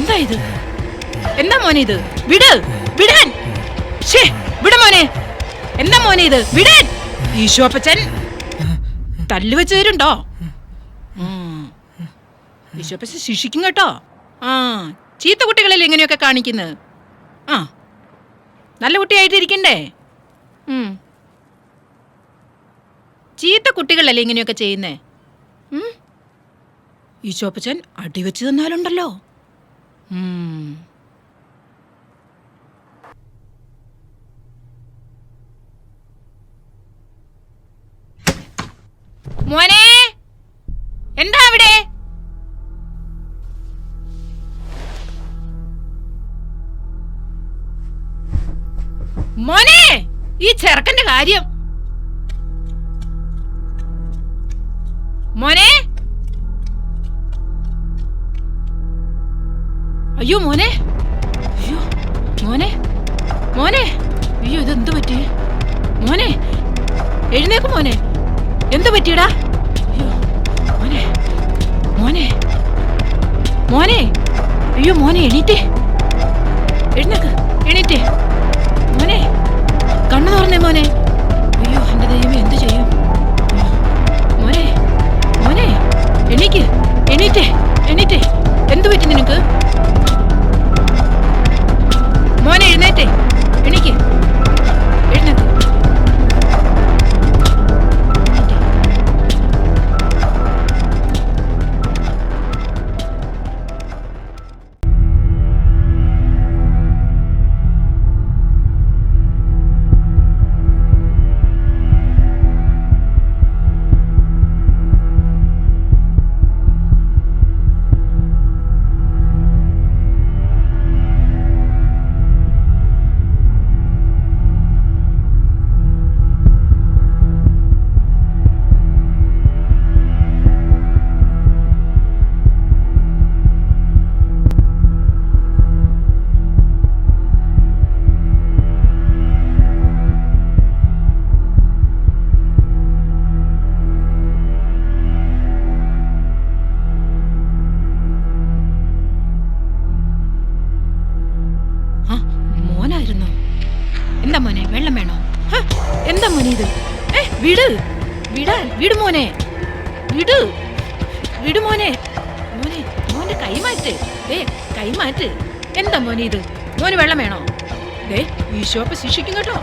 എന്താ ഇത്? എന്താ മോനെ ഇത്? വിട്, വിടാൻ. വിട മോനെ. എന്താ മോനെ ഇത്? വിടാൻ. ഈശോപ്പച്ചൻ തല്ലുവെച്ച് തരുണ്ടോ? ഈശോപ്പച്ചൻ ശിക്ഷിക്കും കേട്ടോ. ചീത്ത കുട്ടികളല്ലേ ഇങ്ങനെയൊക്കെ കാണിക്കുന്നത്. നല്ല കുട്ടിയായിട്ടിരിക്കണ്ടേ? ചീത്ത കുട്ടികളല്ലേ ഇങ്ങനെയൊക്കെ ചെയ്യുന്നേ? ഈശോപ്പച്ചൻ അടിവെച്ച് തന്നാലുണ്ടല്ലോ. മോനെ, എന്താ അവിടെ? മോനെ, ഈ ചെറുക്കന്റെ കാര്യം. മോനെ, അയ്യോ മോനെ, അയ്യോ മോനെ, മോനെ, അയ്യോ ഇതെന്ത് പറ്റി? മോനെ എഴുന്നേക്ക് മോനെ. എന്ത് പറ്റിയടാ? അയ്യോ മോനെ, മോനെ, മോനെ, അയ്യോ മോനെ എണീറ്റേ. എഴുന്നേക്ക്, എണീറ്റേ മോനെ. കണ്ണു തുറന്നേ മോനെ. അയ്യോ എന്റെ ദൈവമേ, എന്ത് ചെയ്യും? മോനെ, മോനെ എണീക്ക്, എണീറ്റേ, എണീറ്റേ. എന്ത് പറ്റി നിനക്ക്? മോനെ എഴുന്നേറ്റേ, എണീക്ക്, എഴുന്നേക്ക്. എന്താ മോനെ, വെള്ളം വേണോ? എന്താ മോനെ ഇത്? വിട്, വിടാൻ, വിട് മോനെ, വിട്, വിട് മോനെ. മോനെ, മോന്റെ കൈമാറ്റ്, കൈമാറ്റ്. എന്താ മോനെ ഇത്? മോന് വെള്ളം വേണോ? ഈശോപ്പ ശിക്ഷിക്കും കേട്ടോ.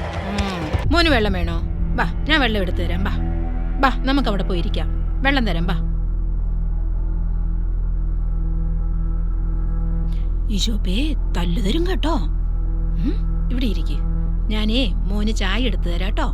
മോന് വെള്ളം വേണോ? ബാ, ഞാൻ വെള്ളം എടുത്തു തരാം. ബാ, ബാ, നമുക്ക് അവിടെ പോയിരിക്കാം. വെള്ളം തരാം, ബാ. ഈശോപ്പേ തല്ലു തരും കേട്ടോ. ഇവിടെ ഇരിക്ക്. ഞാനേ മോന് ചായ എടുത്തു തരാട്ടോ.